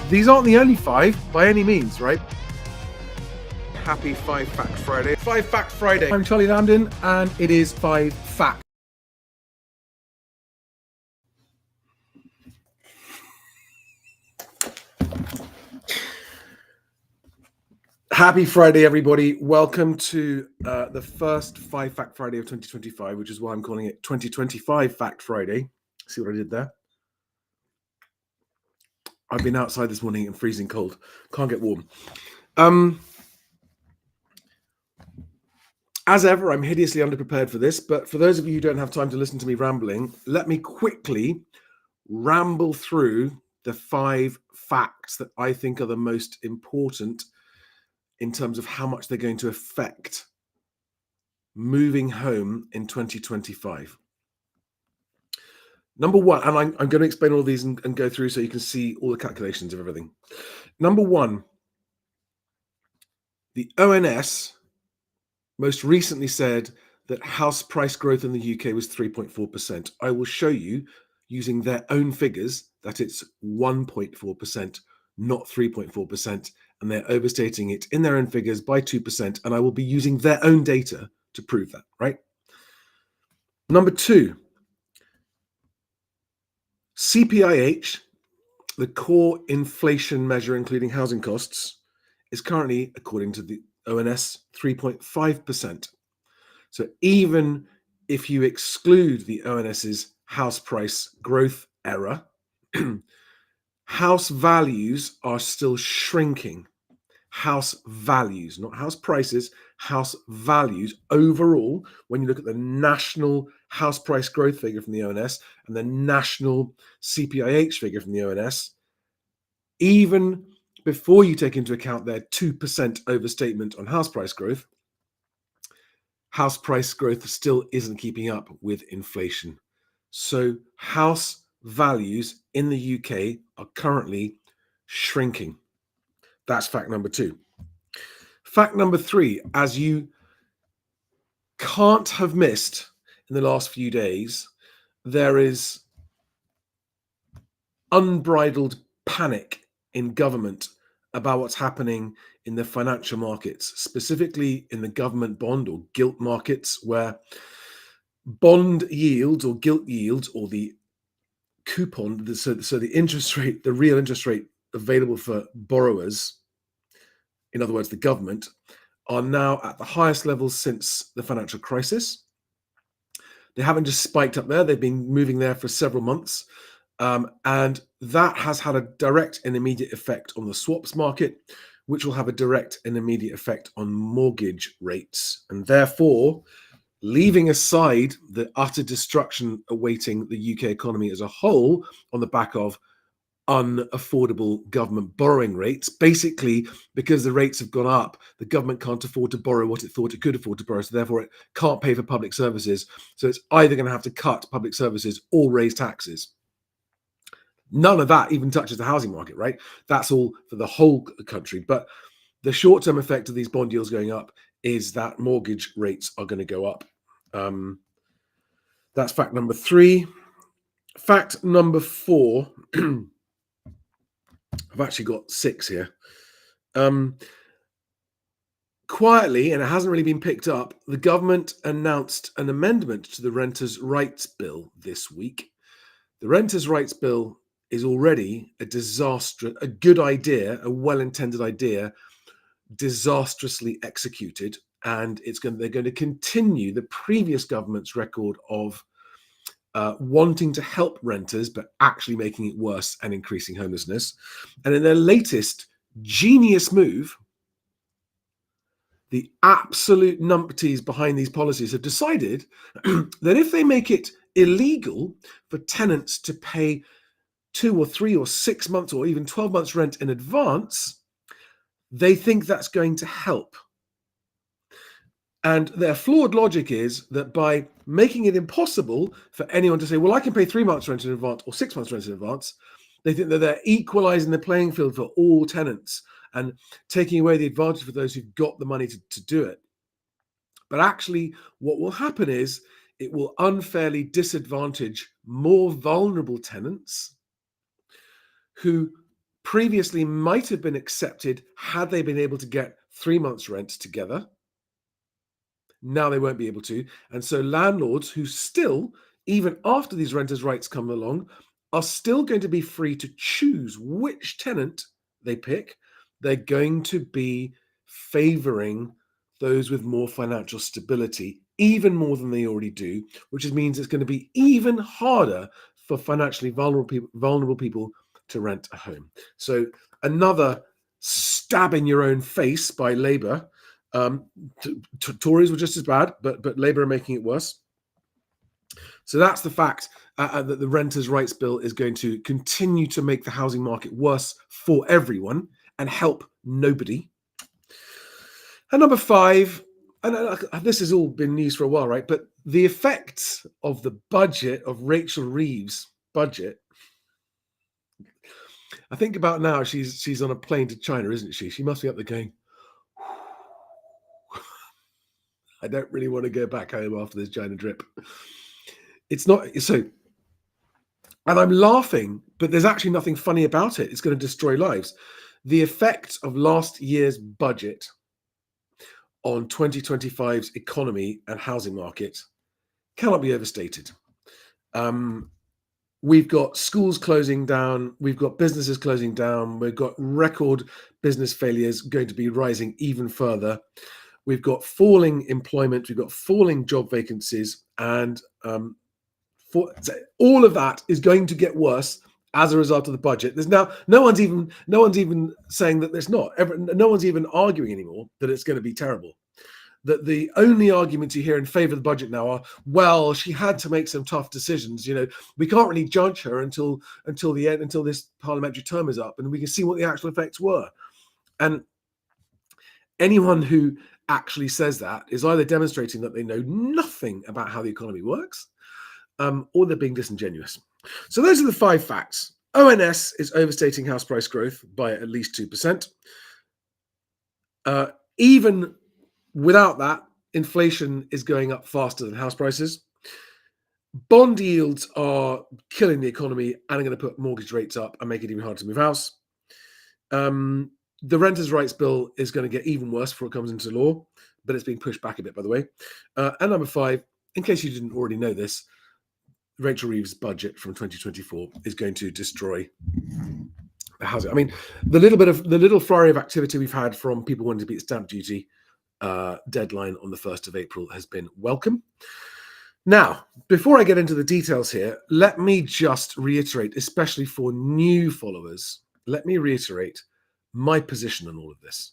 These aren't the only 5 by any means, right? Happy 5 Fact Friday. 5 Fact Friday. I'm Charlie Lambden, and it is 5 Fact. Happy Friday, everybody. Welcome to the first 5 Fact Friday of 2025, which is why I'm calling it 2025 Fact Friday. See what I did there? I've been outside this morning and freezing cold. Can't get warm. As ever, I'm hideously underprepared for this, but for those of you who don't have time to listen to me rambling, let me quickly ramble through the 5 facts that I think are the most important in terms of how much they're going to affect moving home in 2025. Number one, and I'm going to explain all these and go through so you can see all the calculations of everything. Number one, the ONS most recently said that house price growth in the UK was 3.4%. I will show you using their own figures that it's 1.4%, not 3.4%, and they're overstating it in their own figures by 2%, and I will be using their own data to prove that, right? Number two, CPIH, the core inflation measure including housing costs, is currently, according to the ONS, 3.5%. So even if you exclude the ONS's house price growth error, house values are still shrinking. House values, not house prices, house values overall, when you look at the national house price growth figure from the ONS and the national CPIH figure from the ONS, even before you take into account their 2% overstatement on house price growth still isn't keeping up with inflation. So house values in the UK are currently shrinking. That's fact number two. Fact number three, as you can't have missed in the last few days, there is unbridled panic in government about what's happening in the financial markets, specifically in the government bond or gilt markets, where bond yields or gilt yields or the coupon, so the interest rate, the real interest rate available for borrowers, in other words, the government, are now at the highest levels since the financial crisis. They haven't just spiked up there, they've been moving there for several months. And that has had a direct and immediate effect on the swaps market, which will have a direct and immediate effect on mortgage rates. And therefore, leaving aside the utter destruction awaiting the UK economy as a whole on the back of unaffordable government borrowing rates, basically because the rates have gone up, the government can't afford to borrow what it thought it could afford to borrow, so therefore it can't pay for public services. So it's either going to have to cut public services or raise taxes. None of that even touches the housing market, right? That's all for the whole country. But the short-term effect of these bond yields going up is that mortgage rates are going to go up. That's fact number three. Fact number four, I've actually got 6 here. Quietly, and it hasn't really been picked up, the government announced an amendment to the Renters' Rights Bill this week. The Renters' Rights Bill is already a good idea, a well-intended idea, disastrously executed, and they're going to continue the previous government's record of wanting to help renters, but actually making it worse and increasing homelessness. And in their latest genius move, the absolute numpties behind these policies have decided that if they make it illegal for tenants to pay 2 or 3 or 6 months or even 12 months rent in advance, they think that's going to help. And their flawed logic is that by making it impossible for anyone to say, well, I can pay 3 months rent in advance or 6 months rent in advance, they think that they're equalizing the playing field for all tenants and taking away the advantage for those who've got the money to do it. But actually, what will happen is it will unfairly disadvantage more vulnerable tenants who previously might have been accepted had they been able to get 3 months' rent together. Now they won't be able to. And so landlords who still, even after these renters' rights come along, are still going to be free to choose which tenant they pick. They're going to be favoring those with more financial stability, even more than they already do, which means it's going to be even harder for financially vulnerable people to rent a home. So another stab in your own face by Labour. Um, Tories were just as bad, but Labour are making it worse. So that's the fact that the Renters' Rights Bill is going to continue to make the housing market worse for everyone and help nobody. And number 5, and this has all been news for a while, right? But the effects of the budget of Rachel Reeves' budget. I think about now, she's on a plane to China, isn't she? She must be up there going, I don't really want to go back home after this China trip. It's not so, and I'm laughing, but there's actually nothing funny about it. It's going to destroy lives. The effect of last year's budget on 2025's economy and housing market cannot be overstated. We've got schools closing down, we've got businesses closing down, we've got record business failures going to be rising even further. We've got falling employment, we've got falling job vacancies, and all of that is going to get worse as a result of the budget. There's now no one's even saying that there's not. No one's even arguing anymore that it's going to be terrible. That the only arguments you hear in favour of the budget now are, well, she had to make some tough decisions. We can't really judge her until the end, until this parliamentary term is up, and we can see what the actual effects were. And anyone who actually says that is either demonstrating that they know nothing about how the economy works, or they're being disingenuous. So those are the 5 facts. ONS is overstating house price growth by at least 2%. Even without that, inflation is going up faster than house prices. Bond yields are killing the economy and are going to put mortgage rates up and make it even harder to move house. The Renters' Rights Bill is going to get even worse before it comes into law, but it's being pushed back a bit, by the way. And number 5, in case you didn't already know this, Rachel Reeves' budget from 2024 is going to destroy the housing. I mean, the little flurry of activity we've had from people wanting to beat stamp duty deadline on the 1st of April has been welcome. Now, before I get into the details here, let me just reiterate, especially for new followers, let me reiterate my position on all of this.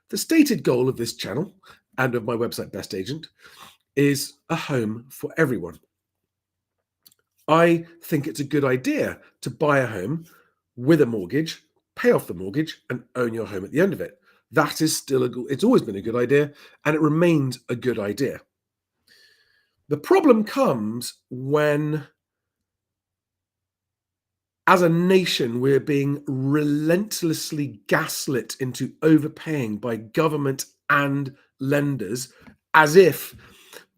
The stated goal of this channel and of my website Best Agent is a home for everyone. I think it's a good idea to buy a home with a mortgage, pay off the mortgage, and own your home at the end of it. That is still it's always been a good idea, and it remains a good idea. The problem comes when, as a nation, we're being relentlessly gaslit into overpaying by government and lenders, as if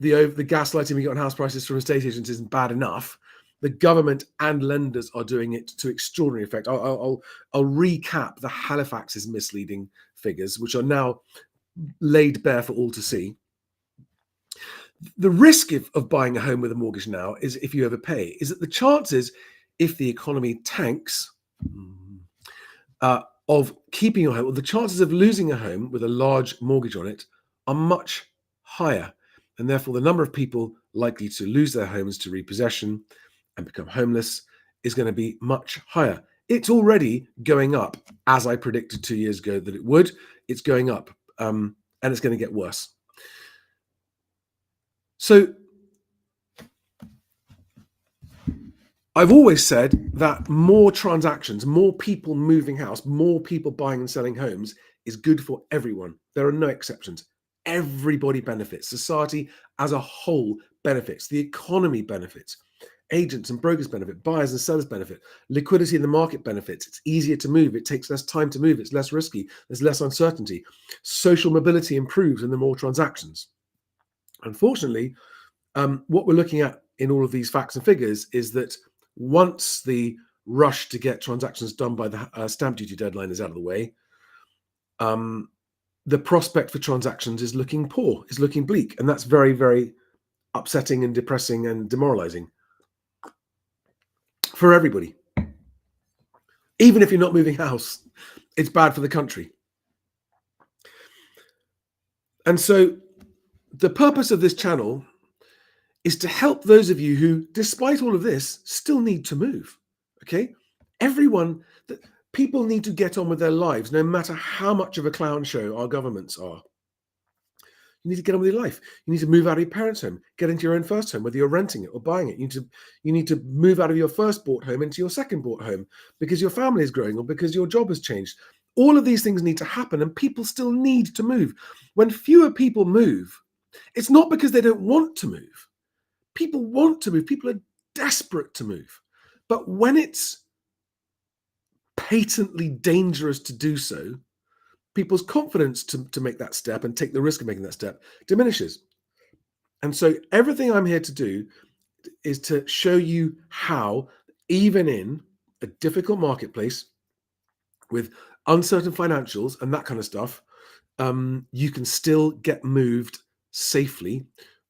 the gaslighting we get on house prices from estate agents isn't bad enough. The government and lenders are doing it to extraordinary effect. I'll recap the Halifax's misleading figures, which are now laid bare for all to see. The risk of buying a home with a mortgage now is, if you overpay, is that the chances, if the economy tanks, of keeping your home, or the chances of losing a home with a large mortgage on it, are much higher. And therefore, the number of people likely to lose their homes to repossession and become homeless is going to be much higher. It's already going up, as I predicted 2 years ago that it would. It's going up, and it's going to get worse. So I've always said that more transactions, more people moving house, more people buying and selling homes is good for everyone. There are no exceptions. Everybody benefits. Society as a whole benefits. The economy benefits. Agents and brokers benefit. Buyers and sellers benefit. Liquidity in the market benefits. It's easier to move. It takes less time to move. It's less risky. There's less uncertainty. Social mobility improves and there are more transactions. Unfortunately, what we're looking at in all of these facts and figures is that once the rush to get transactions done by the stamp duty deadline is out of the way, the prospect for transactions is looking poor, is looking bleak. And that's very, very upsetting and depressing and demoralizing for everybody. Even if you're not moving house, it's bad for the country. And so the purpose of this channel is to help those of you who, despite all of this, still need to move. Okay? People need to get on with their lives, no matter how much of a clown show our governments are. You need to get on with your life. You need to move out of your parents' home, get into your own first home, whether you're renting it or buying it. You need to move out of your first bought home into your second bought home because your family is growing or because your job has changed. All of these things need to happen, and people still need to move. When fewer people move, it's not because they don't want to move. People want to move. People are desperate to move. But when it's patently dangerous to do so, people's confidence to make that step and take the risk of making that step diminishes. And so everything I'm here to do is to show you how, even in a difficult marketplace with uncertain financials and that kind of stuff, you can still get moved safely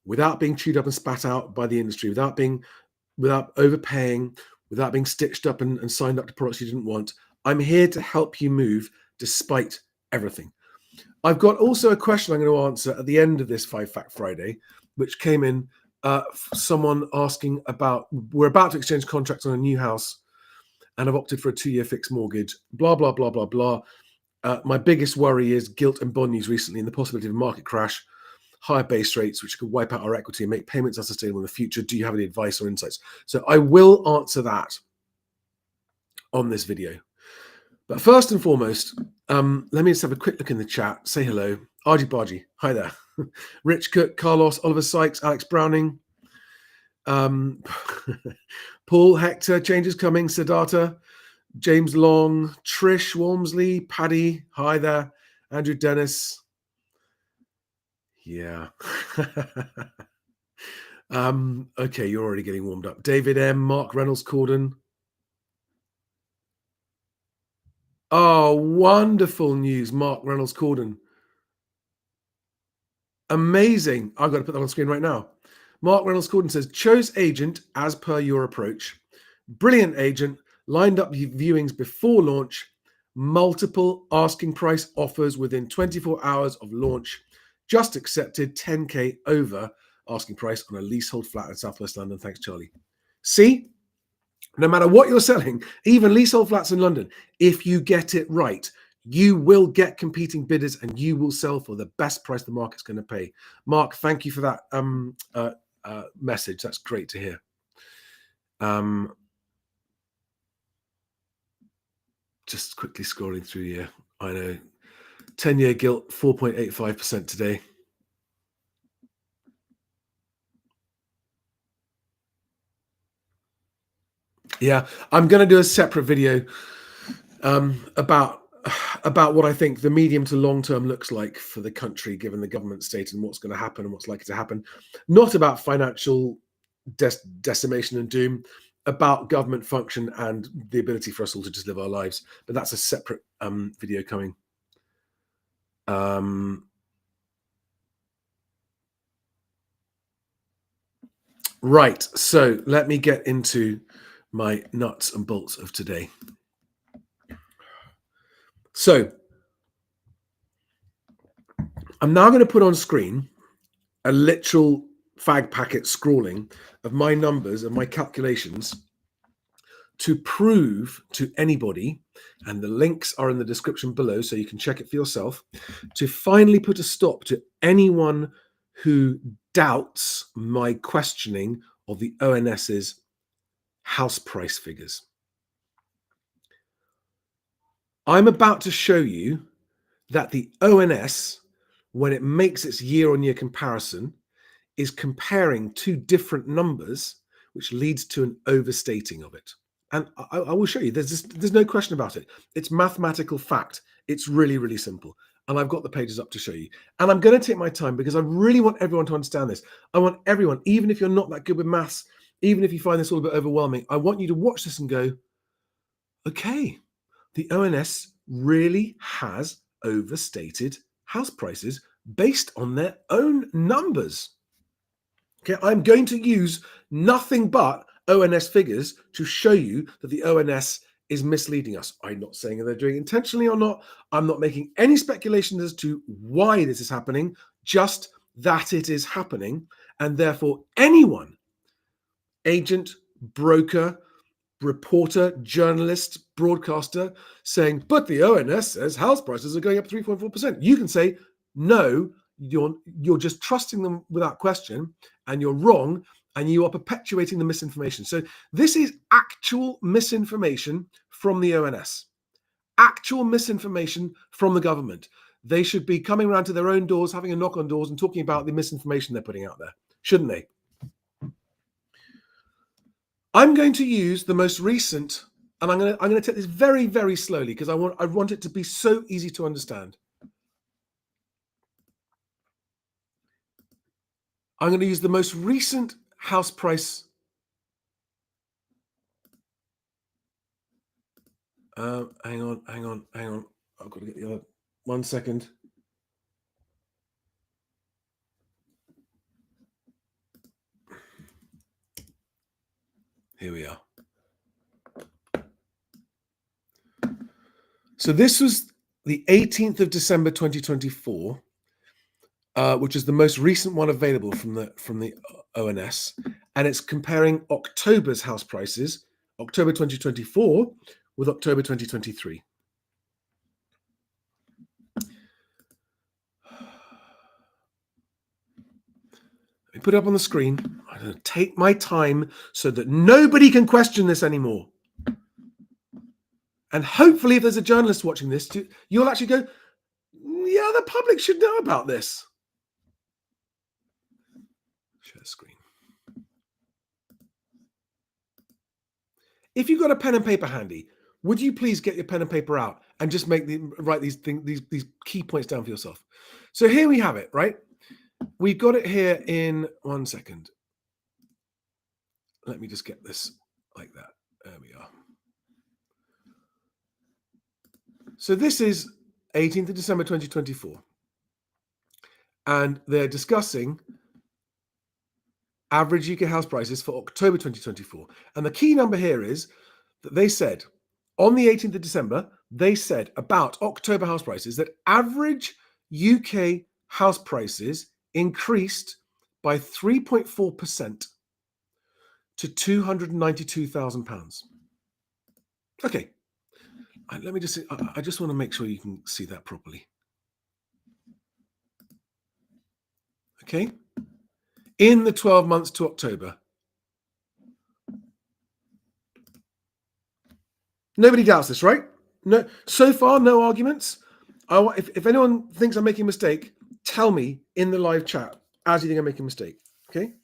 without being chewed up and spat out by the industry, without overpaying, without being stitched up and signed up to products you didn't want. I'm here to help you move despite everything. I've got also a question I'm going to answer at the end of this 5 Fact Friday, which came in, someone asking about, we're about to exchange contracts on a new house and I've opted for a 2-year fixed mortgage, blah, blah, blah, blah, blah. My biggest worry is gilt and bond news recently and the possibility of a market crash, higher base rates, which could wipe out our equity and make payments unsustainable in the future. Do you have any advice or insights? So I will answer that on this video. But first and foremost, let me just have a quick look in the chat. Say hello. Argy Bargy. Hi there. Rich Cook, Carlos, Oliver Sykes, Alex Browning. Paul, Hector, changes coming. Siddhartha, James Long, Trish Walmsley, Paddy. Hi there. Andrew Dennis. Yeah. Okay, you're already getting warmed up. David M, Mark Reynolds Corden. Oh, wonderful news, Mark Reynolds Corden. Amazing. I've got to put that on screen right now. Mark Reynolds Corden says, chose agent as per your approach. Brilliant agent, lined up viewings before launch, multiple asking price offers within 24 hours of launch, just accepted 10K over asking price on a leasehold flat in Southwest London. Thanks, Charlie. See? No matter what you're selling, even leasehold flats in London, if you get it right, you will get competing bidders and you will sell for the best price the market's going to pay. Mark, thank you for that message. That's great to hear. Just quickly scrolling through here. I know 10-year gilt, 4.85% today. Yeah, I'm going to do a separate video about what I think the medium to long term looks like for the country, given the government state and what's going to happen and what's likely to happen. Not about financial decimation and doom, about government function and the ability for us all to just live our lives. But that's a separate video coming. Right, so let me get into my nuts and bolts of today. So I'm now going to put on screen a literal fag packet scrawling of my numbers and my calculations to prove to anybody, and the links are in the description below so you can check it for yourself, to finally put a stop to anyone who doubts my questioning of the ONS's house price figures. I'm about to show you that the ONS, when it makes its year-on-year comparison, is comparing two different numbers, which leads to an overstating of it. And I will show you. There's no question about it. It's mathematical fact. It's really, really simple. And I've got the pages up to show you. And I'm going to take my time because I really want everyone to understand this. I want everyone, even if you're not that good with maths, even if you find this all a bit overwhelming, I want you to watch this and go, Okay, the ONS really has overstated house prices based on their own numbers. Okay, I'm going to use nothing but ONS figures to show you that the ONS is misleading us. I'm not saying that they're doing it intentionally or not. I'm not making any speculations as to why this is happening, just that it is happening. And therefore, anyone, agent, broker, reporter, journalist, broadcaster saying, but the ONS says house prices are going up 3.4%. You can say, no, you're just trusting them without question, and you're wrong, and you are perpetuating the misinformation. So this is actual misinformation from the ONS, actual misinformation from the government. They should be coming around to their own doors, having a knock on doors and talking about the misinformation they're putting out there, shouldn't they? I'm going to use the most recent, and I'm going to take this very, very slowly because I want it to be so easy to understand. I'm going to use the most recent house price. Hang on. I've got to get the other 1 second. Here we are. So this was the 18th of December 2024, which is the most recent one available from the ONS, and it's comparing October's house prices, October 2024, with October 2023. Let me put it up on the screen. I'm going to take my time so that nobody can question this anymore. And hopefully, if there's a journalist watching this, you'll actually go, yeah, the public should know about this. Share screen. If you've got a pen and paper handy, would you please get your pen and paper out and just write these key points down for yourself? So here we have it, right? We've got it here in 1 second. Let me just get this like that. There we are. So this is 18th of December 2024. And they're discussing average UK house prices for October 2024. And the key number here is that they said on the 18th of December, they said about October house prices that average UK house prices increased by 3.4% to £292,000. Okay. Let me just see. I just want to make sure you can see that properly. Okay. In the 12 months to October. Nobody doubts this, right? No. So far, no arguments. If anyone thinks I'm making a mistake, tell me in the live chat as you think I'm making a mistake. Okay.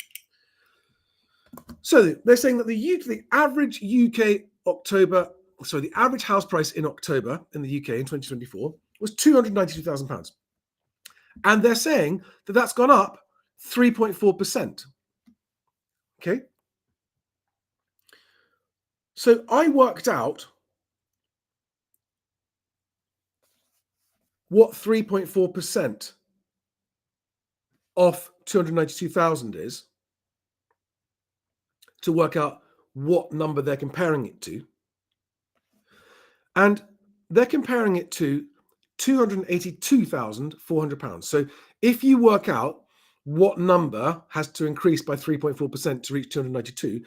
So they're saying that the average the average house price in October in the UK in 2024 was £292,000. And they're saying that that's gone up 3.4%. Okay. So I worked out what 3.4% off 292,000 is to work out what number they're comparing it to. And they're comparing it to £282,400. So if you work out what number has to increase by 3.4% to reach 292,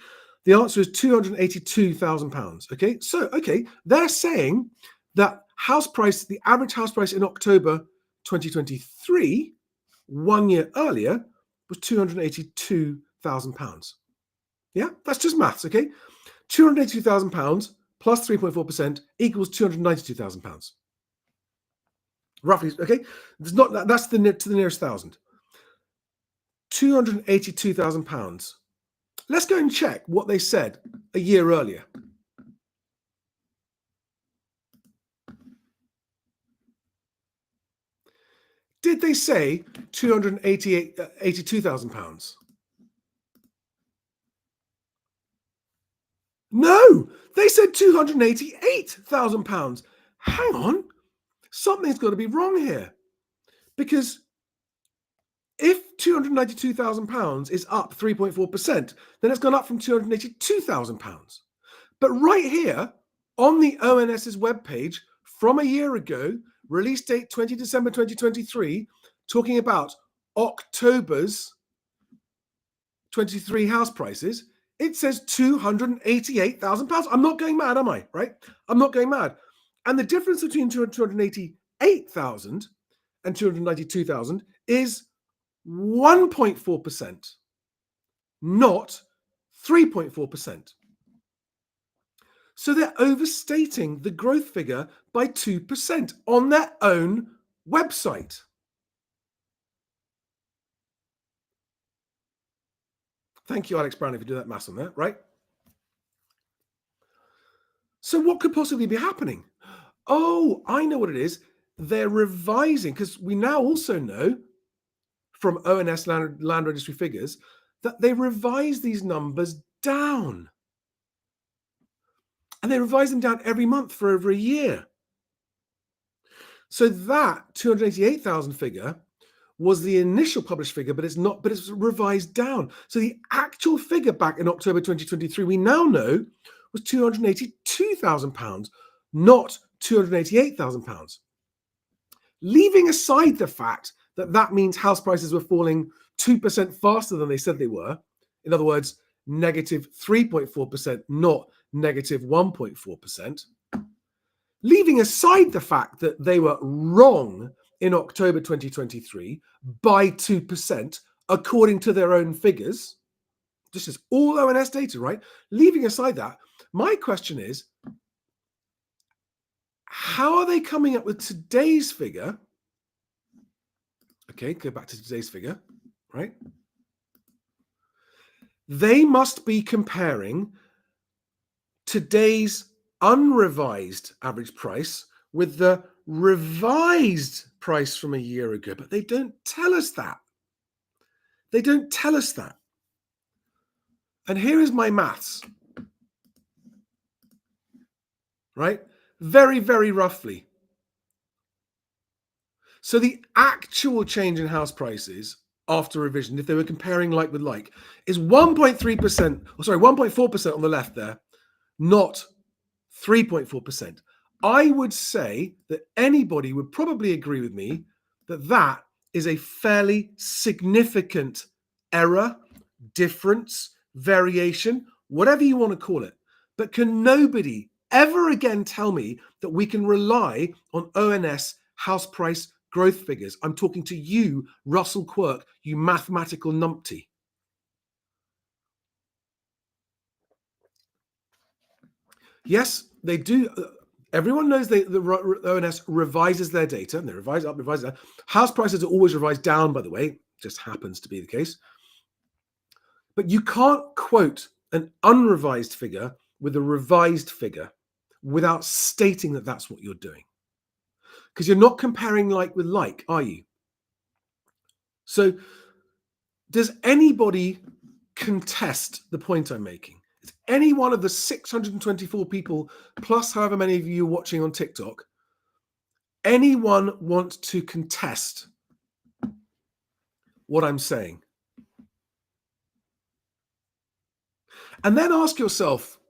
the answer is £282,000. Okay, so they're saying that the average house price in October 2023, 1 year earlier, was £282,000. Yeah, that's just maths. Okay, £282,000 plus 3.4% equals £292,000. Roughly, okay. That's to the nearest thousand. £282,000. Let's go and check what they said a year earlier. Did they say £282,000? No, they said £288,000. Hang on, something's got to be wrong here. Because if £292,000 is up 3.4%, then it's gone up from £282,000. But right here on the ONS's webpage from a year ago, release date 20 December 2023, talking about October's 23 house prices, it says £288,000. I'm not going mad, am I? Right? I'm not going mad. And the difference between 288,000 and 292,000 is 1.4%, not 3.4%. So they're overstating the growth figure by 2% on their own website. Thank you, Alex Brown, if you do that maths on there, right? So what could possibly be happening? Oh, I know what it is. They're revising, because we now also know from ONS land registry figures that they revise these numbers down. And they revise them down every month for over a year. So that 288,000 figure was the initial published figure, but it's not, but it's revised down. So the actual figure back in October 2023, we now know, was £282,000, not £288,000. Leaving aside the fact that that means house prices were falling 2% faster than they said they were. In other words, negative 3.4%, not negative 1.4%. Leaving aside the fact that they were wrong in October 2023 by 2%, according to their own figures. This is all ONS data, right? Leaving aside that, my question is, how are they coming up with today's figure? Okay, go back to today's figure, right? They must be comparing today's unrevised average price with the revised price from a year ago, but they don't tell us that. They don't tell us that. And here is my maths, right? Very, very roughly. So the actual change in house prices after revision, if they were comparing like with like, is 1.3%, or sorry, 1.4% on the left there, not 3.4%. I would say that anybody would probably agree with me that that is a fairly significant error, difference, variation, whatever you want to call it. But can nobody ever again tell me that we can rely on ONS house price growth figures? I'm talking to you, Russell Quirk, you mathematical numpty. Yes, they do. Everyone knows the ONS revises their data, and they revise up, revise down. House prices are always revised down, by the way. Just happens to be the case. But you can't quote an unrevised figure with a revised figure without stating that that's what you're doing. Because you're not comparing like with like, are you? So does anybody contest the point I'm making? Is any one of the 624 people, plus however many of you watching on TikTok, anyone want to contest what I'm saying? And then ask yourself,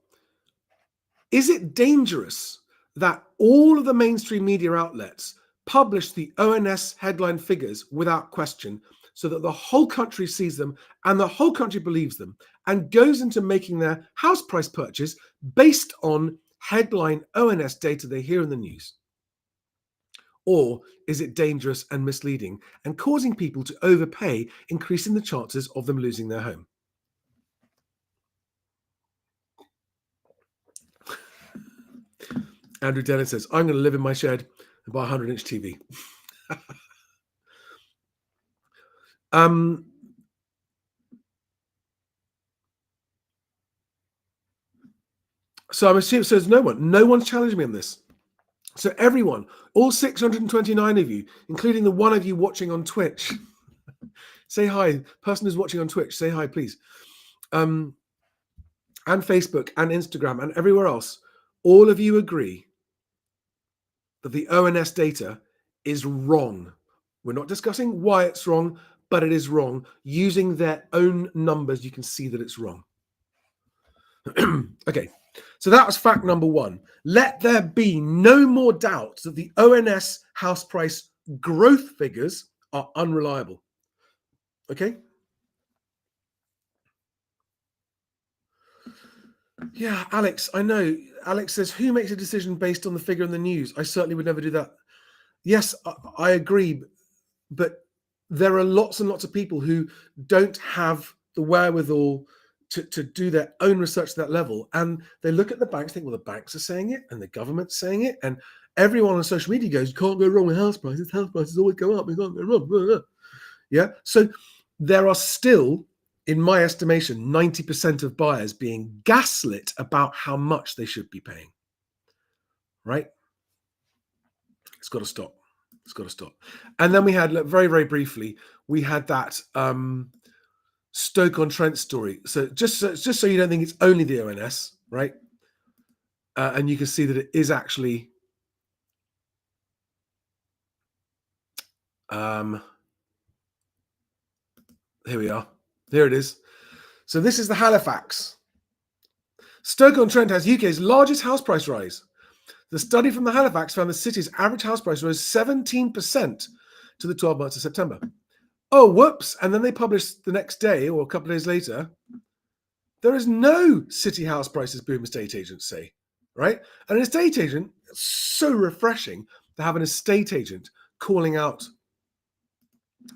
is it dangerous that all of the mainstream media outlets publish the ONS headline figures without question, so that the whole country sees them and the whole country believes them and goes into making their house price purchase based on headline ONS data they hear in the news? Or is it dangerous and misleading and causing people to overpay, increasing the chances of them losing their home? Andrew Dennis says, I'm going to live in my shed and buy a 100-inch TV. So I'm assuming, so there's no one's challenging me on this. So everyone, all 629 of you, including the one of you watching on Twitch, say hi. Person who's watching on Twitch, say hi, please. And and Facebook and Instagram and everywhere else, all of you agree that the ONS data is wrong. We're not discussing why it's wrong, but it is wrong. Using their own numbers, you can see that it's wrong. Okay, so that was fact number one. Let there be no more doubt that the ONS house price growth figures are unreliable. Okay? Yeah, Alex, I know. Alex says, who makes a decision based on the figure in the news? I certainly would never do that. Yes, I agree. But there are lots and lots of people who don't have the wherewithal to do their own research to that level. And they look at the banks, think, well, the banks are saying it and the government's saying it. And everyone on social media goes, you can't go wrong with house prices. House prices always go up. You can't go wrong. Blah, blah. Yeah. So there are still, in my estimation, 90% of buyers being gaslit about how much they should be paying. Right? It's got to stop. It's got to stop. And then we had, very, very briefly, we had that Stoke-on-Trent story. So just so you don't think it's only the ONS, right? And you can see that it is actually here we are. Here it is. So this is the Halifax. Stoke-on-Trent has UK's largest house price rise. The study from the Halifax found the city's average house price rose 17% to the 12 months of September. Oh, whoops. And then they published the next day or a couple of days later, there is no city house prices boom, estate agents say, right? And an estate agent, it's so refreshing to have an estate agent calling out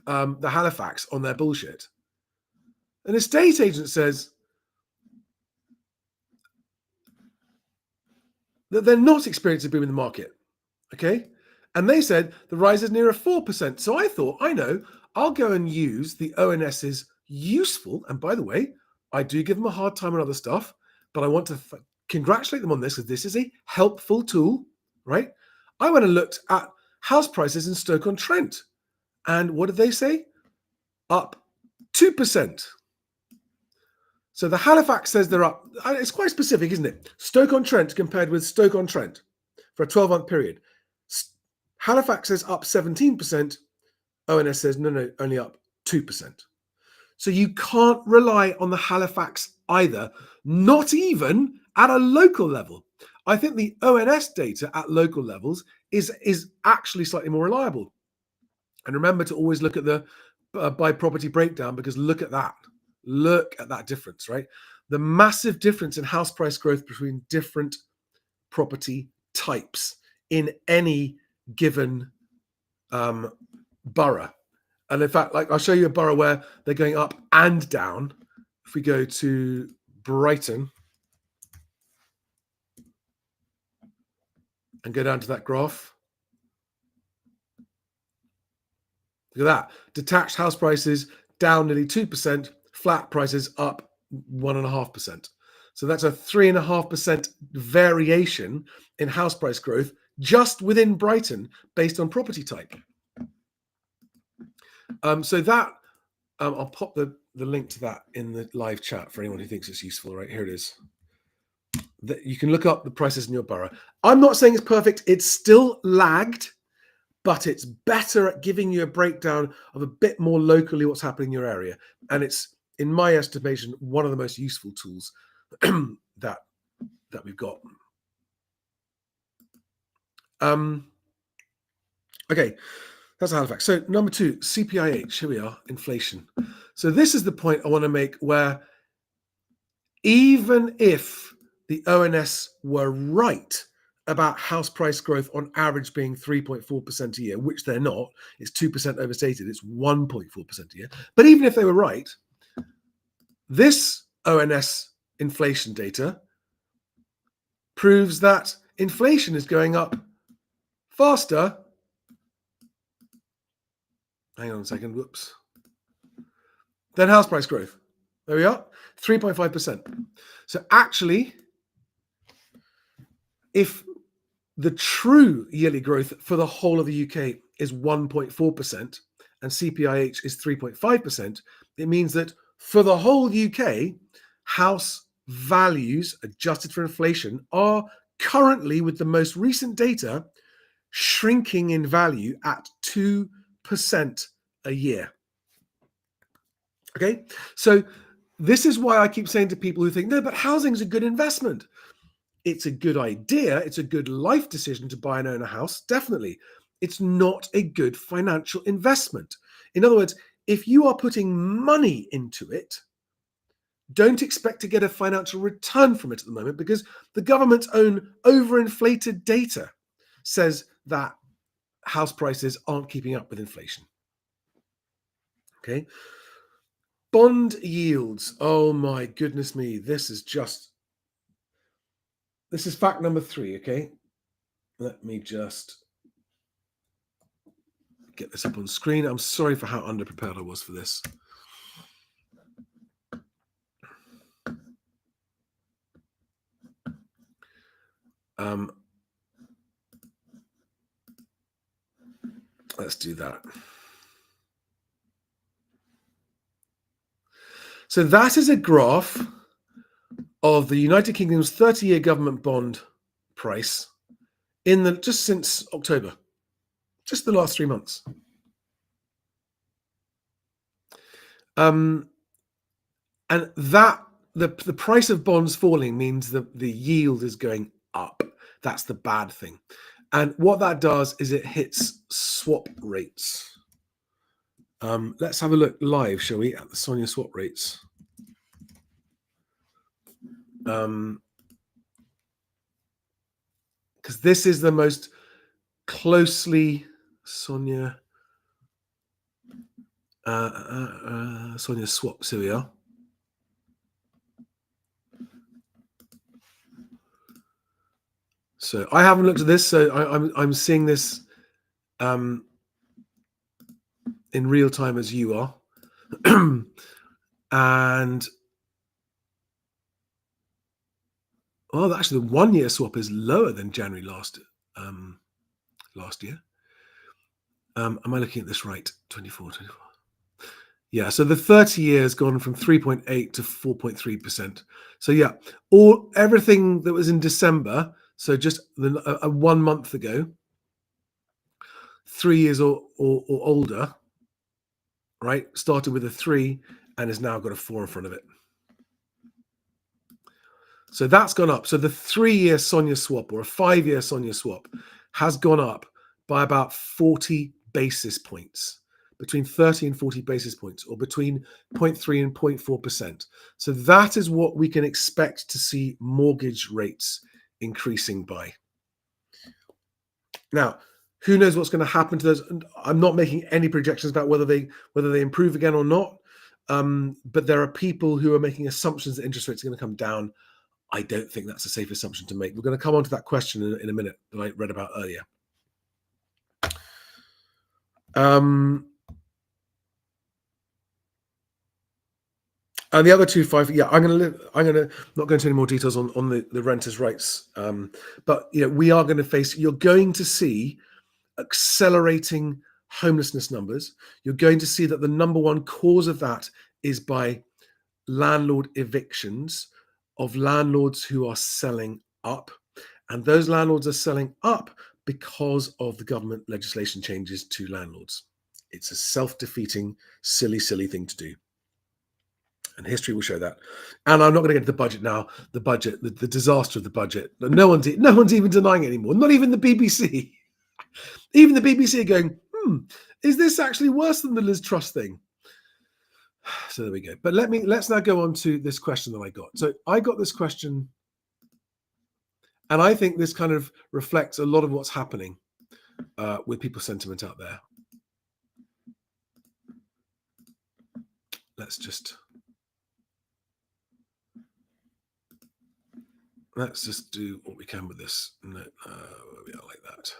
the Halifax on their bullshit. An estate agent says that they're not experiencing a boom in the market, okay? And they said the rise is near a 4%. So I thought, I know, I'll go and use the ONS's useful, and by the way, I do give them a hard time on other stuff, but I want to congratulate them on this because this is a helpful tool, right? I went and looked at house prices in Stoke-on-Trent. And what did they say? Up 2%. So the Halifax says they're up. It's quite specific, isn't it? Stoke-on-Trent compared with Stoke-on-Trent for a 12-month period. Halifax says up 17%. ONS says, no, only up 2%. So you can't rely on the Halifax either, not even at a local level. I think the ONS data at local levels is actually slightly more reliable. And remember to always look at the by property breakdown, because look at that. Look at that difference, right? The massive difference in house price growth between different property types in any given borough. And in fact, like I'll show you a borough where they're going up and down. If we go to Brighton and go down to that graph, look at that. Detached house prices down nearly 2%, flat prices up 1.5%. So that's a 3.5% variation in house price growth just within Brighton based on property type. So that, I'll pop the link to that in the live chat for anyone who thinks it's useful. Right, here it is. You can look up the prices in your borough. I'm not saying it's perfect. It's still lagged, but it's better at giving you a breakdown of a bit more locally what's happening in your area. And it's, in my estimation, one of the most useful tools that we've got. Okay, that's Halifax. So number two, CPIH, here we are, inflation. So this is the point I want to make, where even if the ONS were right about house price growth on average being 3.4% a year, which they're not, it's 2% overstated, it's 1.4% a year. But even if they were right, this ONS inflation data proves that inflation is going up faster. Hang on a second, whoops. Than house price growth. There we are, 3.5%. So actually, if the true yearly growth for the whole of the UK is 1.4% and CPIH is 3.5%, it means that for the whole UK, house values adjusted for inflation are currently, with the most recent data, shrinking in value at 2% a year. Okay, so this is why I keep saying to people who think, no, but housing is a good investment. It's a good idea. It's a good life decision to buy and own a house. Definitely. It's not a good financial investment. In other words, if you are putting money into it, don't expect to get a financial return from it at the moment, because the government's own overinflated data says that house prices aren't keeping up with inflation. Okay. Bond yields. Oh my goodness me. This is fact number 3. Okay. Let me just get this up on screen. I'm sorry for how underprepared I was for this. Let's do that. So that is a graph of the United Kingdom's 30-year government bond price just since October, just the last 3 months. And that the price of bonds falling means that the yield is going up. That's the bad thing. And what that does is it hits swap rates. Let's have a look live, shall we, at the SONIA swap rates. Because this is the most closely SONIA SONIA swaps. Here we are. So I haven't looked at this, so I'm seeing this in real time as you are. And well, actually, the 1-year swap is lower than January last year. Am I looking at this right? 24. Yeah, so the 30-year has gone from 3.8 to 4.3%. So yeah, everything that was in December, so just 1 month ago, 3 years or older, right, started with a 3 and has now got a 4 in front of it. So that's gone up. So the 3-year SONIA swap or a 5-year SONIA swap has gone up by about 40 basis points, between 30 and 40 basis points, or between 0.3 and 0.4%. So that is what we can expect to see mortgage rates increasing by. Now, who knows what's going to happen to those? I'm not making any projections about whether they improve again or not. But there are people who are making assumptions that interest rates are going to come down. I don't think that's a safe assumption to make. We're going to come on to that question in a minute that I read about earlier. And the other 2.5, yeah, I'm going to not go into any more details on the renters' rights, but we are going to face. You're going to see accelerating homelessness numbers. You're going to see that the number one cause of that is by landlord evictions of landlords who are selling up, and those landlords are selling up because of the government legislation changes to landlords. It's a self-defeating, silly thing to do. And history will show that. And I'm not going to get to the budget now. The budget, the disaster of the budget. No one's even denying it anymore. Not even the BBC. Even the BBC are going, is this actually worse than the Liz Truss thing? So there we go. But let's now go on to this question that I got. So I got this question, and I think this kind of reflects a lot of what's happening with people's sentiment out there. Let's just do what we can with this. No, we are like that.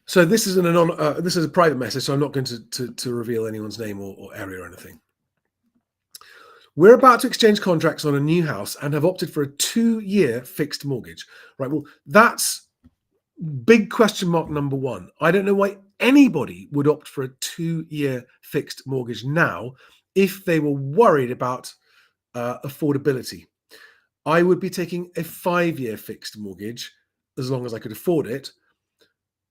So this is this is a private message, so I'm not going to reveal anyone's name or area or anything. We're about to exchange contracts on a new house and have opted for a 2-year fixed mortgage. Right. Well, that's big question mark number 1. I don't know why anybody would opt for a 2-year fixed mortgage now if they were worried about affordability. I would be taking a 5-year fixed mortgage as long as I could afford it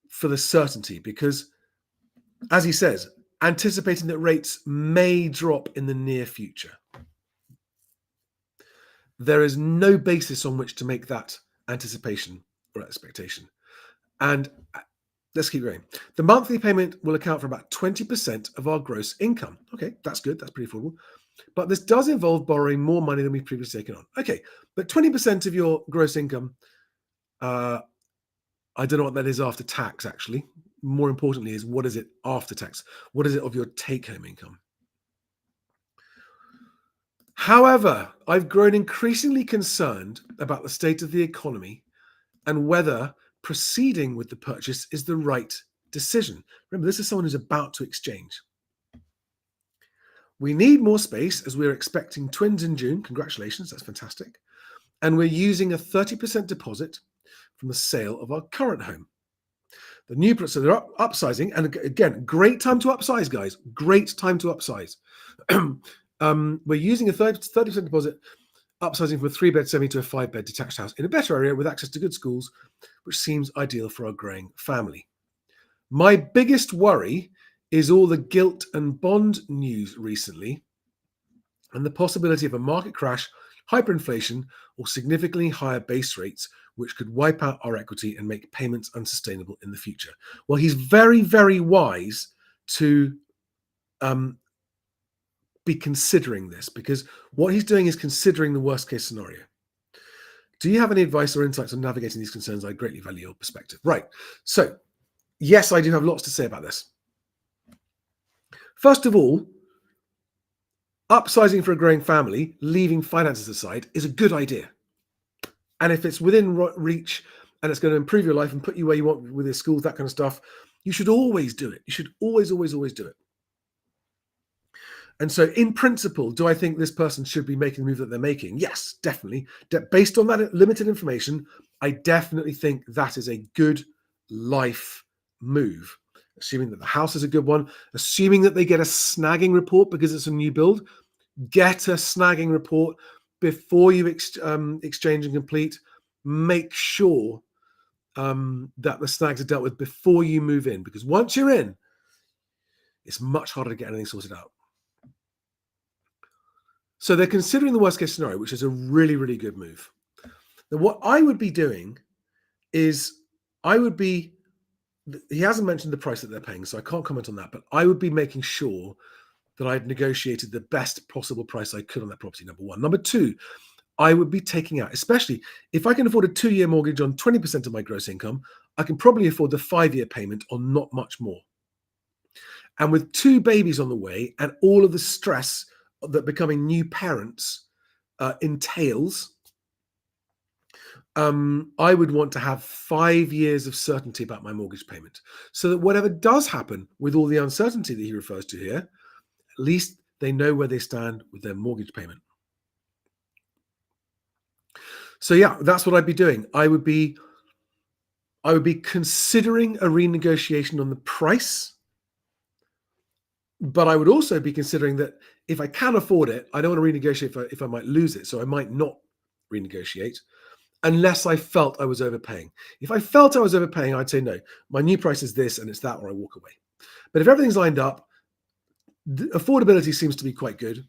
for the certainty, because, as he says, anticipating that rates may drop in the near future. There is no basis on which to make that anticipation or expectation. And let's keep going. The monthly payment will account for about 20% of our gross income. Okay, that's good. That's pretty affordable. But this does involve borrowing more money than we've previously taken on. Okay, but 20% of your gross income, uh, I don't know what that is after tax, actually. More importantly, is what is it after tax? What is it of your take home income? However, I've grown increasingly concerned about the state of the economy and whether proceeding with the purchase is the right decision. Remember, this is someone who's about to exchange. We need more space as we're expecting twins in June. Congratulations, that's fantastic. And we're using a 30% deposit from the sale of our current home. The new, so they're upsizing, and again, great time to upsize, guys. Great time to upsize. We're using a 30% deposit, upsizing from a 3-bed semi to a 5-bed detached house in a better area with access to good schools, which seems ideal for our growing family. My biggest worry is all the gilt and bond news recently and the possibility of a market crash, hyperinflation, or significantly higher base rates, which could wipe out our equity and make payments unsustainable in the future. Well, he's very, very wise to be considering this, because what he's doing is considering the worst case scenario. Do you have any advice or insights on navigating these concerns? I greatly value your perspective. Right. So, yes, I do have lots to say about this. First of all, upsizing for a growing family, leaving finances aside, is a good idea. And if it's within reach and it's going to improve your life and put you where you want with your schools, that kind of stuff, you should always do it. You should always, always, always do it. And so, in principle, do I think this person should be making the move that they're making? Yes, definitely. Based on that limited information, I definitely think that is a good life move. Assuming that the house is a good one, assuming that they get a snagging report because it's a new build, get a snagging report before you exchange and complete. Make sure that the snags are dealt with before you move in, because once you're in, it's much harder to get anything sorted out. So they're considering the worst case scenario, which is a really, really good move. Now, what I would be doing is he hasn't mentioned the price that they're paying, so I can't comment on that, but I would be making sure that I'd negotiated the best possible price I could on that property, number one. Number two, I would be taking out, especially if I can afford a 2-year mortgage on 20% of my gross income, I can probably afford the 5-year payment on not much more. And with 2 babies on the way and all of the stress that becoming new parents entails, I would want to have 5 years of certainty about my mortgage payment, so that whatever does happen with all the uncertainty that he refers to here, at least they know where they stand with their mortgage payment. So yeah, that's what I'd be doing. I would be considering a renegotiation on the price, but I would also be considering that if I can afford it, I don't want to renegotiate if I might lose it. So I might not renegotiate unless I felt I was overpaying. If I felt I was overpaying, I'd say no, my new price is this and it's that, or I walk away. But if everything's lined up, the affordability seems to be quite good.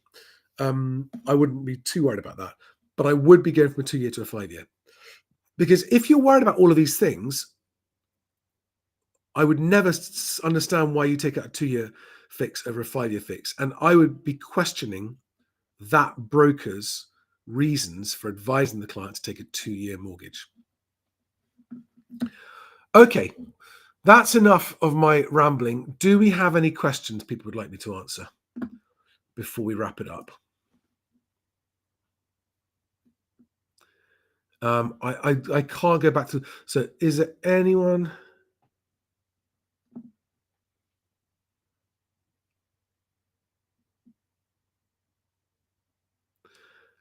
I wouldn't be too worried about that, but I would be going from a 2-year to a 5-year. Because if you're worried about all of these things, I would never understand why you take out a 2-year fix over a 5-year fix. And I would be questioning that broker's reasons for advising the client to take a 2-year mortgage. Okay, that's enough of my rambling. Do we have any questions people would like me to answer before we wrap it up? I can't go back to. So, is there anyone?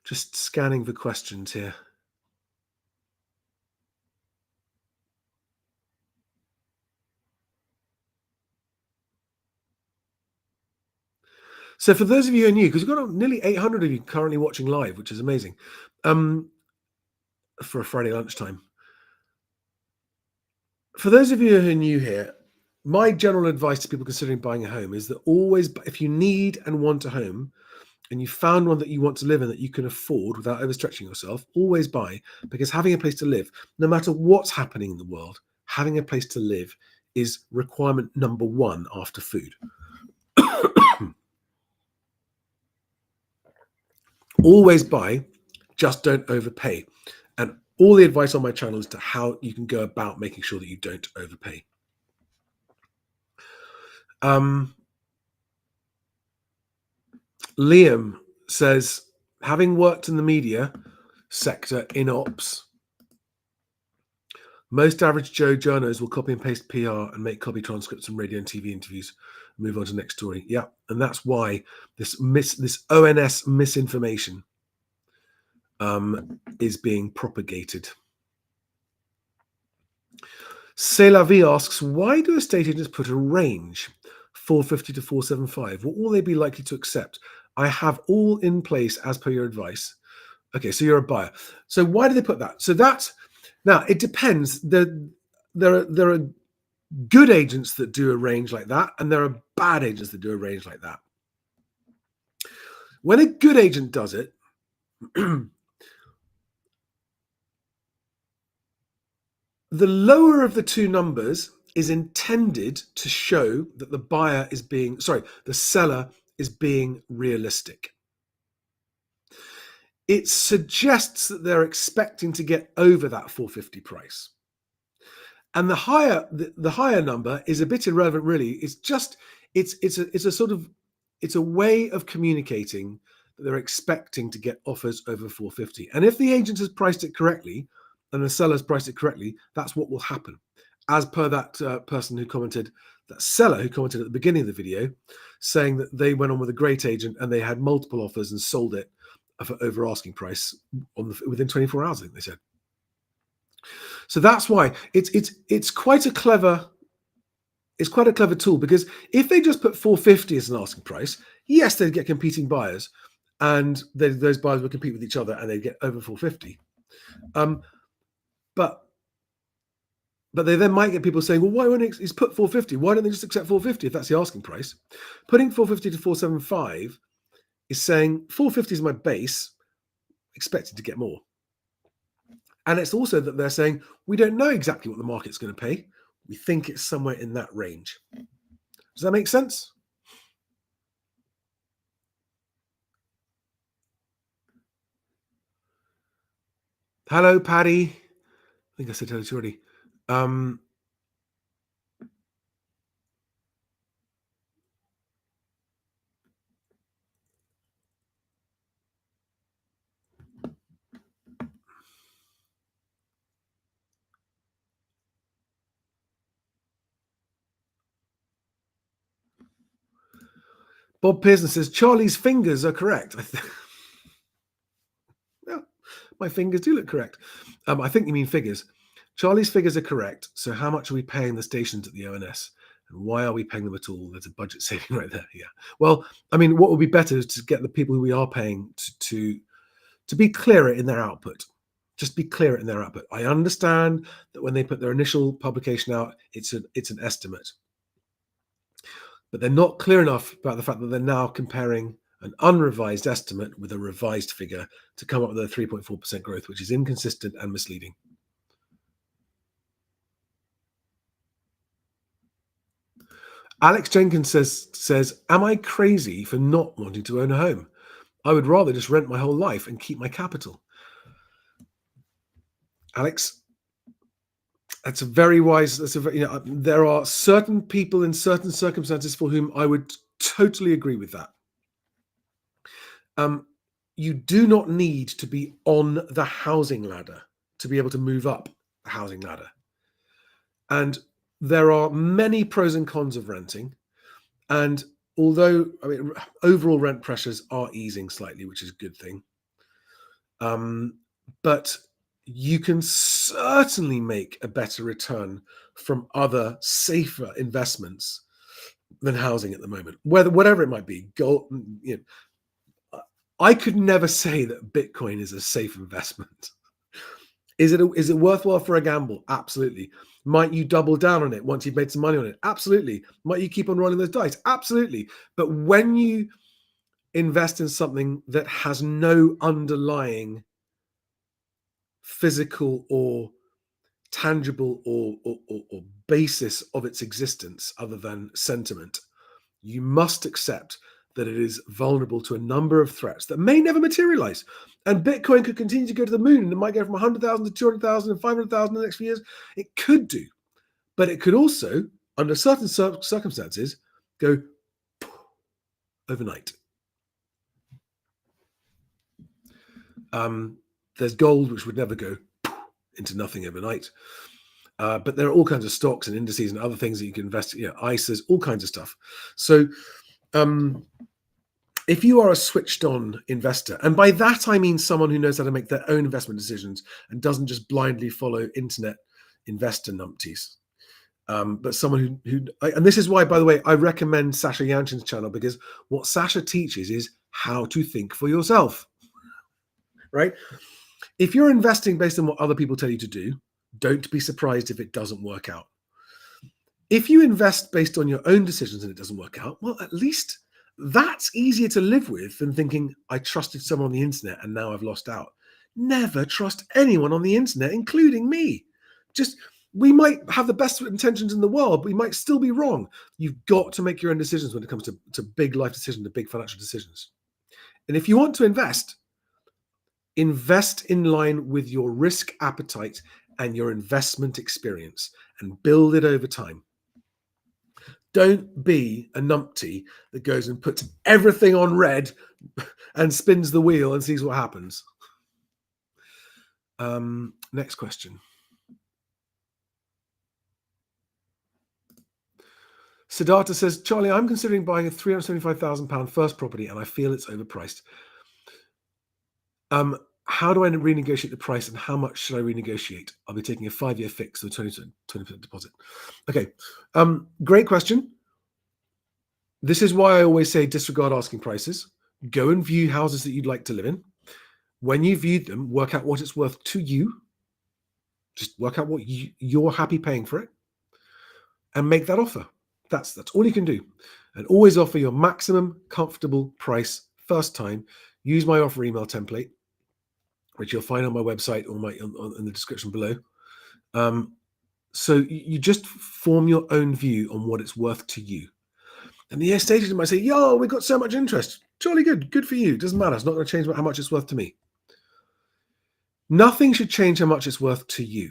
Just scanning the questions here. So for those of you who are new, because we've got nearly 800 of you currently watching live, which is amazing, for a Friday lunchtime. For those of you who are new here, my general advice to people considering buying a home is that always, if you need and want a home, and you found one that you want to live in that you can afford without overstretching yourself, always buy, because having a place to live, no matter what's happening in the world, having a place to live is requirement number one after food. Always buy, just don't overpay. And all the advice on my channel is to how you can go about making sure that you don't overpay. Liam says, having worked in the media sector in ops, most average Joe journos will copy and paste PR and make copy transcripts from radio and TV interviews. Move on to the next story. Yeah, and that's why this ONS misinformation is being propagated. C'est la vie asks, why do estate agents put a range, 450 to 475? What will they be likely to accept? I have all in place as per your advice. Okay, so you're a buyer. So why do they put that? So that's, now it depends. There are good agents that do a range like that, and there are bad agents that do a range like that. When a good agent does it, the lower of the two numbers is intended to show that the seller is being realistic. It suggests that they're expecting to get over that 450 price. And the higher number is a bit irrelevant, really. It's a way of communicating that they're expecting to get offers over 450. And if the agent has priced it correctly and the seller's priced it correctly, that's what will happen. As per that person who commented, that seller who commented at the beginning of the video, saying that they went on with a great agent and they had multiple offers and sold it for over asking price within 24 hours, I think they said. So that's why it's quite a clever tool, because if they just put 450 as an asking price, yes, they'd get competing buyers, and those buyers would compete with each other, and they'd get over 450. But they then might get people saying, well, why wouldn't he's put 450? Why don't they just accept 450 if that's the asking price? Putting 450 to 475 is saying 450 is my base, expected to get more. And it's also that they're saying, we don't know exactly what the market's going to pay. We think it's somewhere in that range. Does that make sense? Hello, Paddy. I think I said hello to you already. Bob Pearson says, Charlie's fingers are correct. Yeah, my fingers do look correct. I think you mean figures. Charlie's figures are correct. So how much are we paying the stations at the ONS? And why are we paying them at all? There's a budget saving right there. Yeah. Well, I mean, what would be better is to get the people who we are paying to be clearer in their output. Just be clearer in their output. I understand that when they put their initial publication out, it's an estimate. But they're not clear enough about the fact that they're now comparing an unrevised estimate with a revised figure to come up with a 3.4% growth, which is inconsistent and misleading. Alex Jenkins says, am I crazy for not wanting to own a home? I would rather just rent my whole life and keep my capital. Alex, that's a very wise. There are certain people in certain circumstances for whom I would totally agree with that. You do not need to be on the housing ladder to be able to move up the housing ladder. And there are many pros and cons of renting. And although, overall rent pressures are easing slightly, which is a good thing. But you can certainly make a better return from other safer investments than housing at the moment, whatever it might be. Gold, you know, I could never say that Bitcoin is a safe investment. Is it worthwhile for a gamble? Absolutely. Might you double down on it once you've made some money on it? Absolutely. Might you keep on rolling those dice? Absolutely. But when you invest in something that has no underlying physical or tangible or basis of its existence other than sentiment, you must accept that it is vulnerable to a number of threats that may never materialize. And Bitcoin could continue to go to the moon, and it might go from 100,000 to 200,000 and 500,000 in the next few years. It could do, but it could also, under certain circumstances, go overnight. There's gold, which would never go into nothing overnight. But there are all kinds of stocks and indices and other things that you can invest in, ISAs, all kinds of stuff. So if you are a switched on investor, and by that I mean someone who knows how to make their own investment decisions and doesn't just blindly follow internet investor numpties, but someone who, and this is why, by the way, I recommend Sasha Yanchin's channel, because what Sasha teaches is how to think for yourself, right? If you're investing based on what other people tell you to do, don't be surprised if it doesn't work out. If you invest based on your own decisions and it doesn't work out, well, at least that's easier to live with than thinking, I trusted someone on the internet and now I've lost out. Never trust anyone on the internet, including me. We might have the best intentions in the world, but we might still be wrong. You've got to make your own decisions when it comes to big life decisions, to big financial decisions. And if you want to invest in line with your risk appetite and your investment experience and build it over time. Don't be a numpty that goes and puts everything on red and spins the wheel and sees what happens. Next question. Siddhartha says, Charlie, I'm considering buying a £375,000 first property and I feel it's overpriced. How do I renegotiate the price and how much should I renegotiate? I'll be taking a 5-year fix with 20% deposit. Okay, great question. This is why I always say disregard asking prices. Go and view houses that you'd like to live in. When you view them, work out what it's worth to you. Just work out what you're happy paying for it and make that offer. That's all you can do. And always offer your maximum comfortable price first time. Use my offer email template, which you'll find on my website or in the description below. So you just form your own view on what it's worth to you. And the estate agent might say, yo, we've got so much interest. Jolly good for you. Doesn't matter. It's not going to change how much it's worth to me. Nothing should change how much it's worth to you.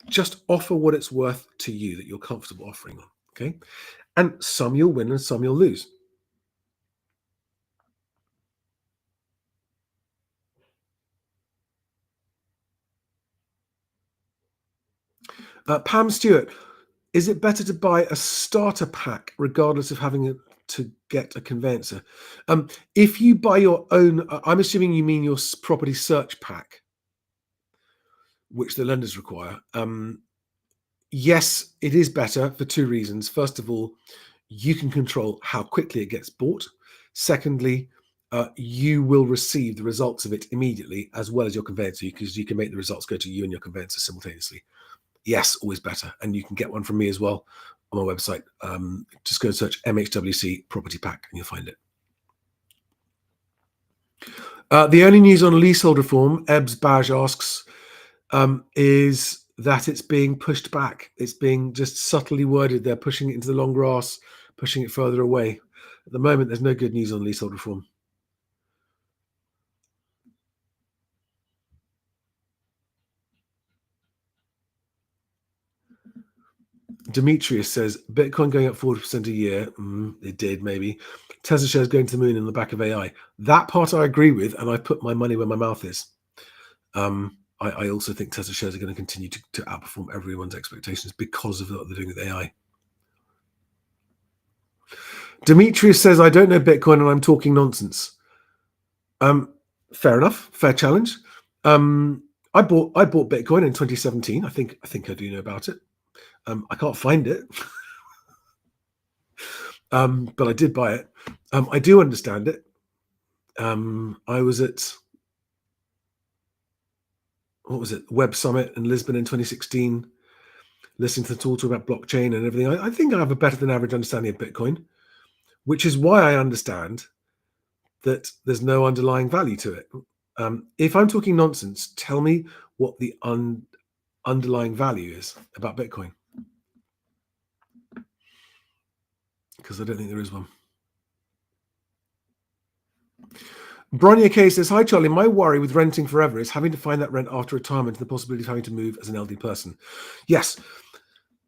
Just offer what it's worth to you that you're comfortable offering on, okay? And some you'll win and some you'll lose. Pam Stewart, is it better to buy a starter pack regardless of having to get a conveyancer? If you buy your own, I'm assuming you mean your property search pack, which the lenders require. Yes, it is better for 2 reasons. First of all, you can control how quickly it gets bought. Secondly, you will receive the results of it immediately, as well as your conveyancer, because you can make the results go to you and your conveyancer simultaneously. Yes, always better. And you can get one from me as well on my website. Just go and search MHWC Property Pack and you'll find it. The only news on leasehold reform, Ebbs Baj asks, is that it's being pushed back. It's being just subtly worded. They're pushing it into the long grass, pushing it further away. At the moment, there's no good news on leasehold reform. Demetrius says, Bitcoin going up 40% a year. It did, maybe. Tesla shares going to the moon in the back of AI. That part I agree with, and I put my money where my mouth is. I also think Tesla shares are going to continue to outperform everyone's expectations because of what they're doing with AI. Demetrius says, I don't know Bitcoin and I'm talking nonsense. Fair enough. Fair challenge. I bought Bitcoin in 2017. I think I do know about it. I can't find it. but I did buy it. I do understand it. I was at, what was it, Web Summit in Lisbon in 2016, listening to the talk about blockchain and everything. I think I have a better than average understanding of Bitcoin, which is why I understand that there's no underlying value to it. If I'm talking nonsense, tell me what the underlying value is about Bitcoin, because I don't think there is one. Bronya K says, "Hi Charlie, my worry with renting forever is having to find that rent after retirement and the possibility of having to move as an elderly person." Yes,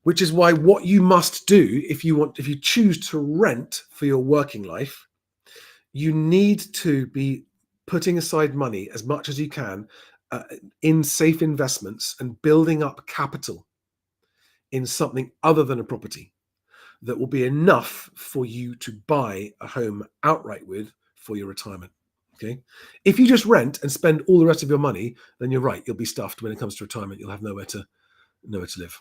which is why what you must do if you choose to rent for your working life, you need to be putting aside money as much as you can uh, in safe investments and building up capital in something other than a property that will be enough for you to buy a home outright with for your retirement. Okay. If you just rent and spend all the rest of your money, then you're right. You'll be stuffed when it comes to retirement. You'll have nowhere to live.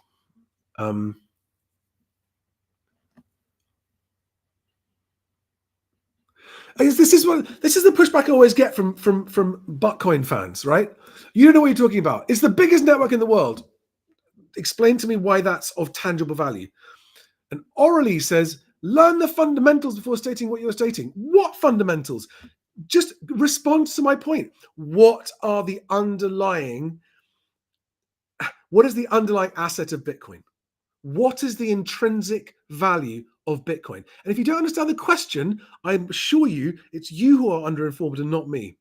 This is the pushback I always get from Bitcoin fans, right? You don't know what you're talking about. It's the biggest network in the world. Explain to me why that's of tangible value. And Orally says, learn the fundamentals before stating what you're stating. What fundamentals? Just respond to my point. What is the underlying asset of Bitcoin? What is the intrinsic value of Bitcoin? And if you don't understand the question, I assure you it's you who are underinformed and not me.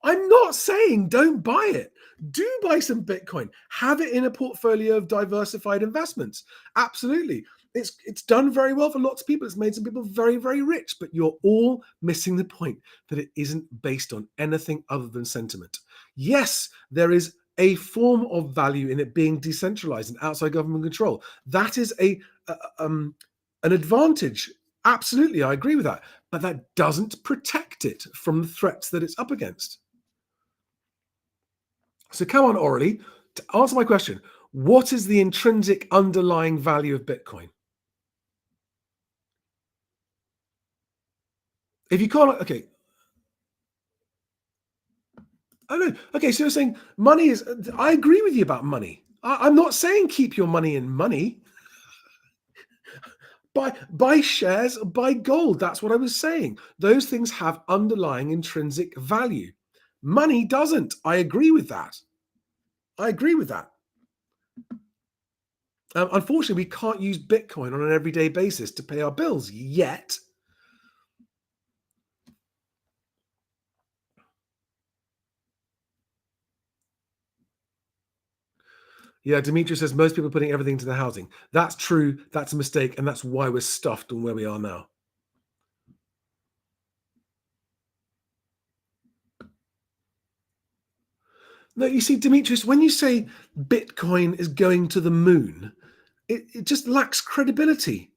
I'm not saying don't buy it. Do buy some Bitcoin. Have it in a portfolio of diversified investments. Absolutely. It's done very well for lots of people. It's made some people very, very rich, but you're all missing the point that it isn't based on anything other than sentiment. Yes, there is a form of value in it being decentralized and outside government control. That is an advantage. Absolutely, I agree with that. But that doesn't protect it from the threats that it's up against. So come on, Orally, to answer my question. What is the intrinsic underlying value of Bitcoin? If you can't, okay. I don't know. Okay, so you're saying money is, I agree with you about money. I'm not saying keep your money in money. Buy shares, buy gold. That's what I was saying. Those things have underlying intrinsic value. Money doesn't. I agree with that. I agree with that. Unfortunately, we can't use Bitcoin on an everyday basis to pay our bills yet. Yeah, Demetrius says most people are putting everything into their housing. That's true. That's a mistake. And that's why we're stuffed on where we are now. No, you see, Demetrius, when you say Bitcoin is going to the moon, it just lacks credibility.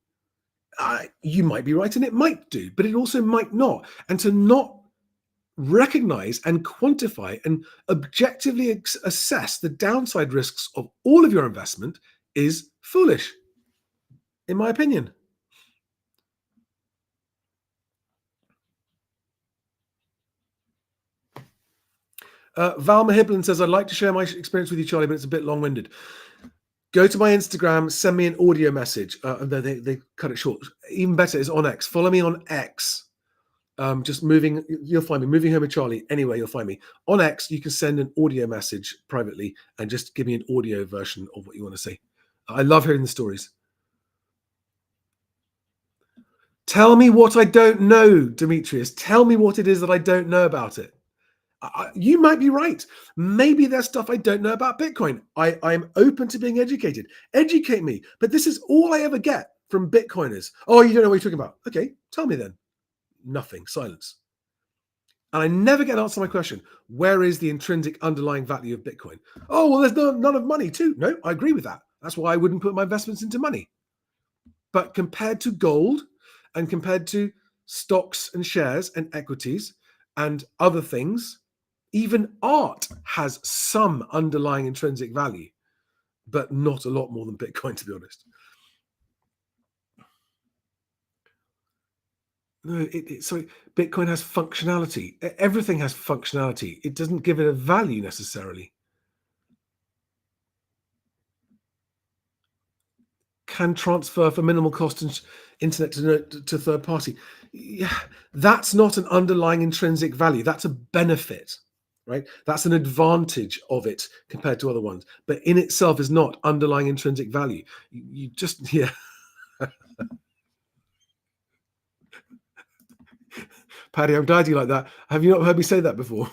You might be right and it might do, but it also might not. And to not recognize and quantify and objectively assess the downside risks of all of your investment is foolish, in my opinion. Val Mahiblan says, I'd like to share my experience with you, Charlie, but it's a bit long-winded. Go to my Instagram, send me an audio message. They cut it short. Even better is on X. Follow me on X. Just moving, you'll find me. Moving Home with Charlie. Anyway, you'll find me. On X, you can send an audio message privately and just give me an audio version of what you want to say. I love hearing the stories. Tell me what I don't know, Demetrius. Tell me what it is that I don't know about it. You might be right. Maybe there's stuff I don't know about Bitcoin. I'm open to being educated. Educate me. But this is all I ever get from Bitcoiners. Oh, you don't know what you're talking about. Okay, tell me then. Nothing. Silence. And I never get an answer to my question. Where is the intrinsic underlying value of Bitcoin? Oh, well, there's none of money too. No, I agree with that. That's why I wouldn't put my investments into money. But compared to gold and compared to stocks and shares and equities and other things, even art has some underlying intrinsic value, but not a lot more than Bitcoin, to be honest. No, sorry, Bitcoin has functionality. Everything has functionality. It doesn't give it a value necessarily. Can transfer for minimal cost and internet to third party. Yeah, that's not an underlying intrinsic value. That's a benefit, right? That's an advantage of it compared to other ones, but in itself is not underlying intrinsic value. You just yeah, Paddy, I'm glad you like that. Have you not heard me say that before?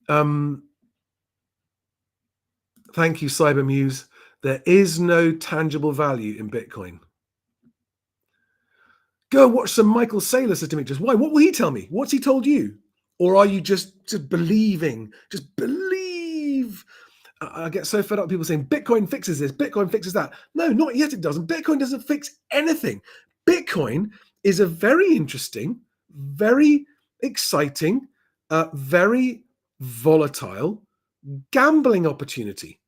Um, Thank you, Cybermuse. There is no tangible value in Bitcoin. Go watch some Michael Saylor, said to me just why? What will he tell me? What's he told you? Or are you just believing? Just believe. I get so fed up with people saying Bitcoin fixes this, Bitcoin fixes that. No, not yet it doesn't. Bitcoin doesn't fix anything. Bitcoin is a very interesting, very exciting, very volatile gambling opportunity.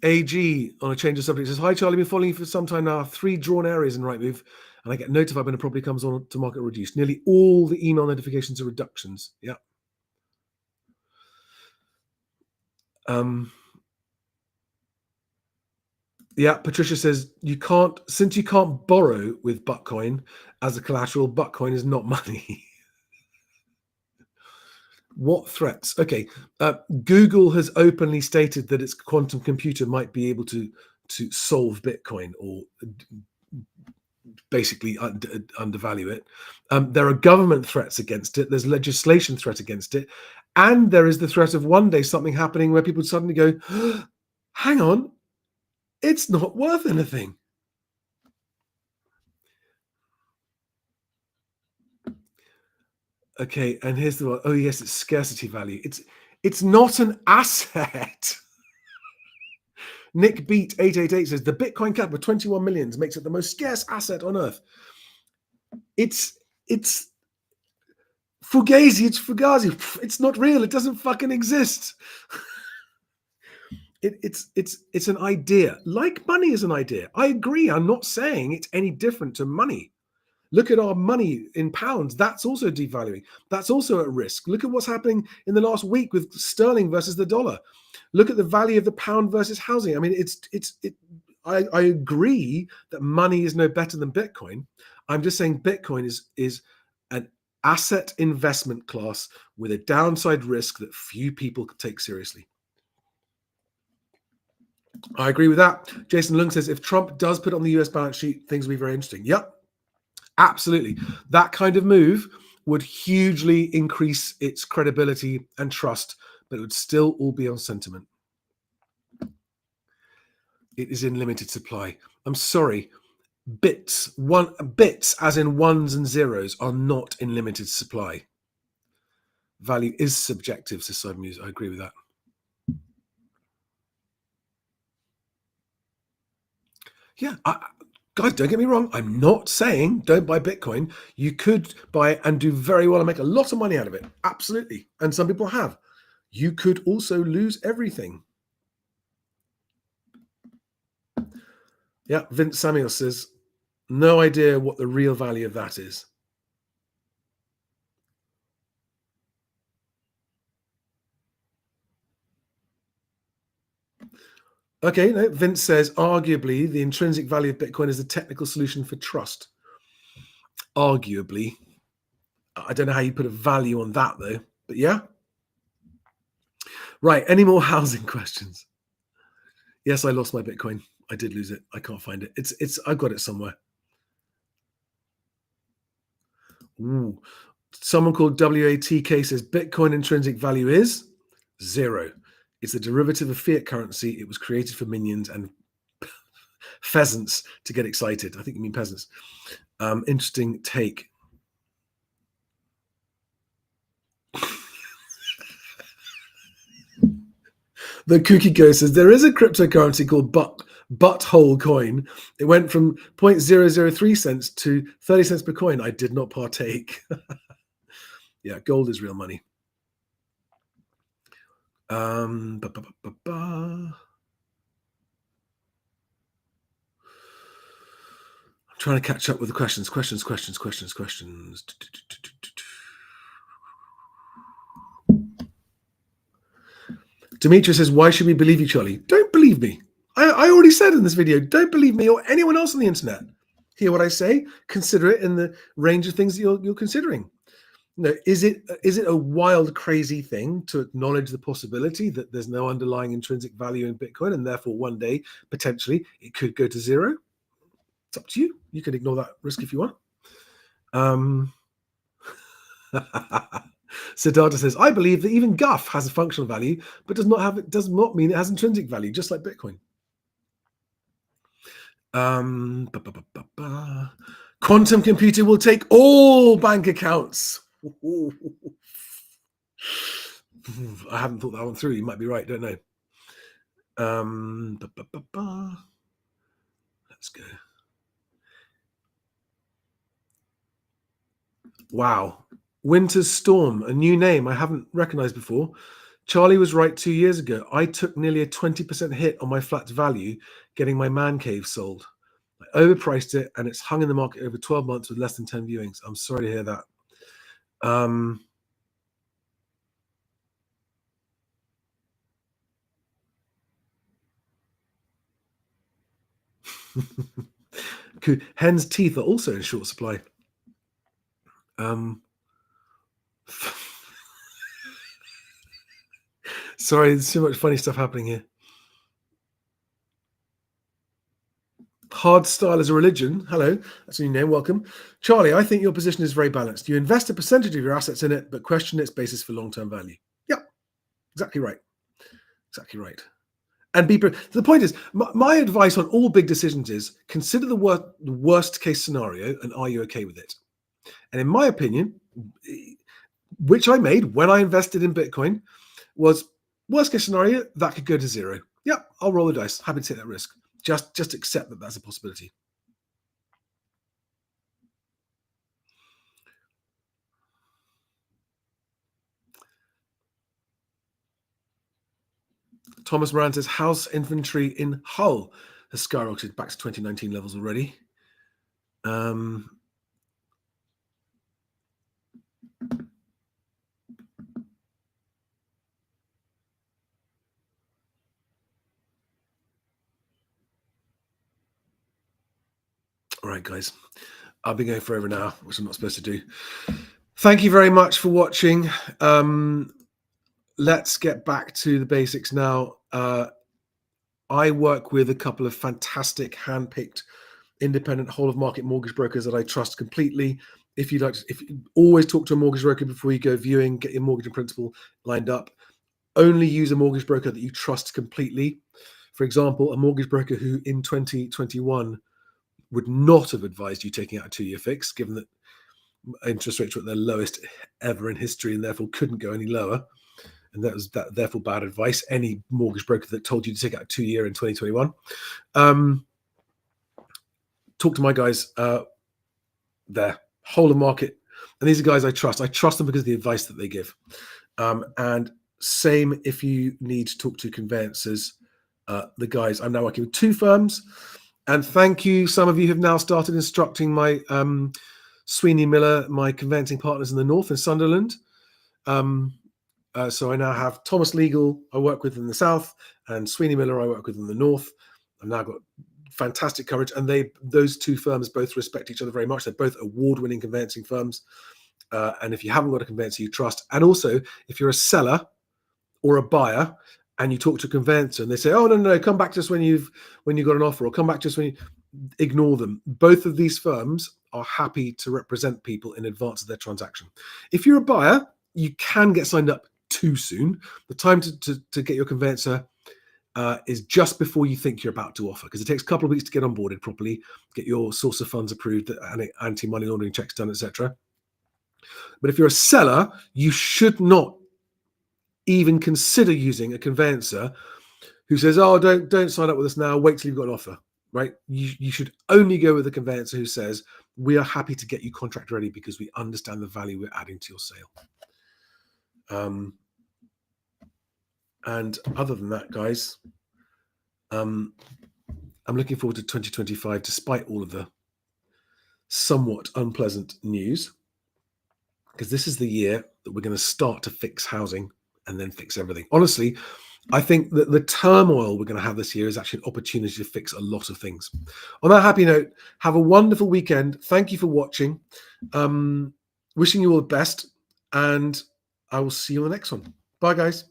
AG on a change of subject says, "Hi Charlie, been following you for some time now. 3 drawn areas in Rightmove, and I get notified when a property comes on to market reduced. Nearly all the email notifications are reductions." Yeah. Um, yeah. Patricia says since you can't borrow with Bitcoin as a collateral. Bitcoin is not money. What threats? Okay. Google has openly stated that its quantum computer might be able to solve Bitcoin or basically undervalue it. There are government threats against it. There's legislation threat against it. And there is the threat of one day something happening where people suddenly go, hang on, it's not worth anything. Okay, and here's the one. Oh, yes, it's scarcity value. It's not an asset. Nick Beat 888 says the Bitcoin cap of 21 millions makes it the most scarce asset on earth. It's Fugazi, it's Fugazi. It's not real. It doesn't fucking exist. It's an idea. Like money is an idea. I agree. I'm not saying it's any different to money. Look at our money in pounds. That's also devaluing. That's also at risk. Look at what's happening in the last week with sterling versus the dollar. Look at the value of the pound versus housing. I mean, I agree that money is no better than Bitcoin. I'm just saying Bitcoin is an asset investment class with a downside risk that few people could take seriously. I agree with that. Jason Lung says if Trump does put on the US balance sheet, things will be very interesting. Yep, absolutely. That kind of move would hugely increase its credibility and trust, but it would still all be on sentiment. It is in limited supply. I'm sorry. Bits as in ones and zeros are not in limited supply. Value is subjective, says Cybermuse. I agree with that. Yeah, guys, don't get me wrong. I'm not saying don't buy Bitcoin. You could buy it and do very well and make a lot of money out of it. Absolutely. And some people have. You could also lose everything. Yeah, Vince Samuel says, no idea what the real value of that is. Okay, no, Vince says, arguably, the intrinsic value of Bitcoin is a technical solution for trust. Arguably. I don't know how you put a value on that, though. But yeah. Right, any more housing questions? Yes, I lost my Bitcoin. I did lose it. I can't find it. I've got it somewhere. Ooh. Someone called WATK says Bitcoin intrinsic value is 0. It's a derivative of fiat currency. It was created for minions and pheasants to get excited. I think you mean peasants. Interesting take. The Cookie Ghost says there is a cryptocurrency called Butthole Coin. It went from 0.003 cents to 30 cents per coin. I did not partake. Yeah, gold is real money. Ba, ba, ba, ba, ba. Trying to catch up with the questions. Demetrius says, why should we believe you, Charlie? Don't believe me. I already said in this video, don't believe me or anyone else on the internet. Hear what I say? Consider it in the range of things that you're considering. No, is it a wild, crazy thing to acknowledge the possibility that there's no underlying intrinsic value in Bitcoin and therefore one day, potentially, it could go to zero? It's up to you. You can ignore that risk if you want. Siddhartha says, I believe that even Guff has a functional value, but does not mean it has intrinsic value, just like Bitcoin. Quantum computing will take all bank accounts. I haven't thought that one through. You might be right, don't know. Let's go. Wow. Winter's Storm, a new name I haven't recognized before. Charlie was right 2 years ago. I took nearly a 20% hit on my flat value getting my man cave sold. I overpriced it and it's hung in the market over 12 months with less than 10 viewings. I'm sorry to hear that. Hen's teeth are also in short supply. Sorry, there's so much funny stuff happening here. Hard style as a religion. Hello, that's a new name. Welcome. Charlie, I think your position is very balanced. You invest a percentage of your assets in it, but question its basis for long-term value. Yeah, exactly right. Exactly right. And the point is, my advice on all big decisions is consider the worst case scenario and are you okay with it? And in my opinion, which I made when I invested in Bitcoin, was worst case scenario, that could go to zero. Yeah, I'll roll the dice. Happy to take that risk. Just accept that that's a possibility. Thomas Moran says house inventory in Hull has skyrocketed back to 2019 levels already. All right, guys. I'll be going forever now, which I'm not supposed to do. Thank you very much for watching. Let's get back to the basics now. I work with a couple of fantastic hand-picked independent whole of market mortgage brokers that I trust completely. If you always talk to a mortgage broker before you go viewing, get your mortgage in principle lined up. Only use a mortgage broker that you trust completely. For example, a mortgage broker who in 2021 would not have advised you taking out a 2-year fix, given that interest rates were at their lowest ever in history and therefore couldn't go any lower. And that was therefore bad advice. Any mortgage broker that told you to take out a 2-year in 2021. Talk to my guys there, whole of market. And these are guys I trust. I trust them because of the advice that they give. And same if you need to talk to conveyancers. The guys, I'm now working with 2 firms. And thank you. Some of you have now started instructing my Sweeney Miller, my conveyancing partners in the north in Sunderland. So I now have Thomas Legal I work with in the south and Sweeney Miller I work with in the north. I've now got fantastic coverage, and those 2 firms both respect each other very much. They're both award-winning conveyancing firms. And if you haven't got a conveyancer you trust, and also if you're a seller or a buyer and you talk to a conveyancer and they say, oh, no, come back to us when you've got an offer, or come back to us when you ignore them. Both of these firms are happy to represent people in advance of their transaction. If you're a buyer, you can get signed up too soon. The time to get your conveyancer is just before you think you're about to offer, because it takes a couple of weeks to get onboarded properly, get your source of funds approved, anti-money laundering checks done, etc. But if you're a seller, you should not even consider using a conveyancer who says, oh, don't sign up with us now, wait till you've got an offer, right? You should only go with a conveyancer who says, we are happy to get you contract ready because we understand the value we're adding to your sale. And other than that, guys, I'm looking forward to 2025, despite all of the somewhat unpleasant news, because this is the year that we're going to start to fix housing and then fix everything. Honestly, I think that the turmoil we're going to have this year is actually an opportunity to fix a lot of things. On that happy note, have a wonderful weekend. Thank you for watching. Wishing you all the best, and I will see you on the next one. Bye, guys.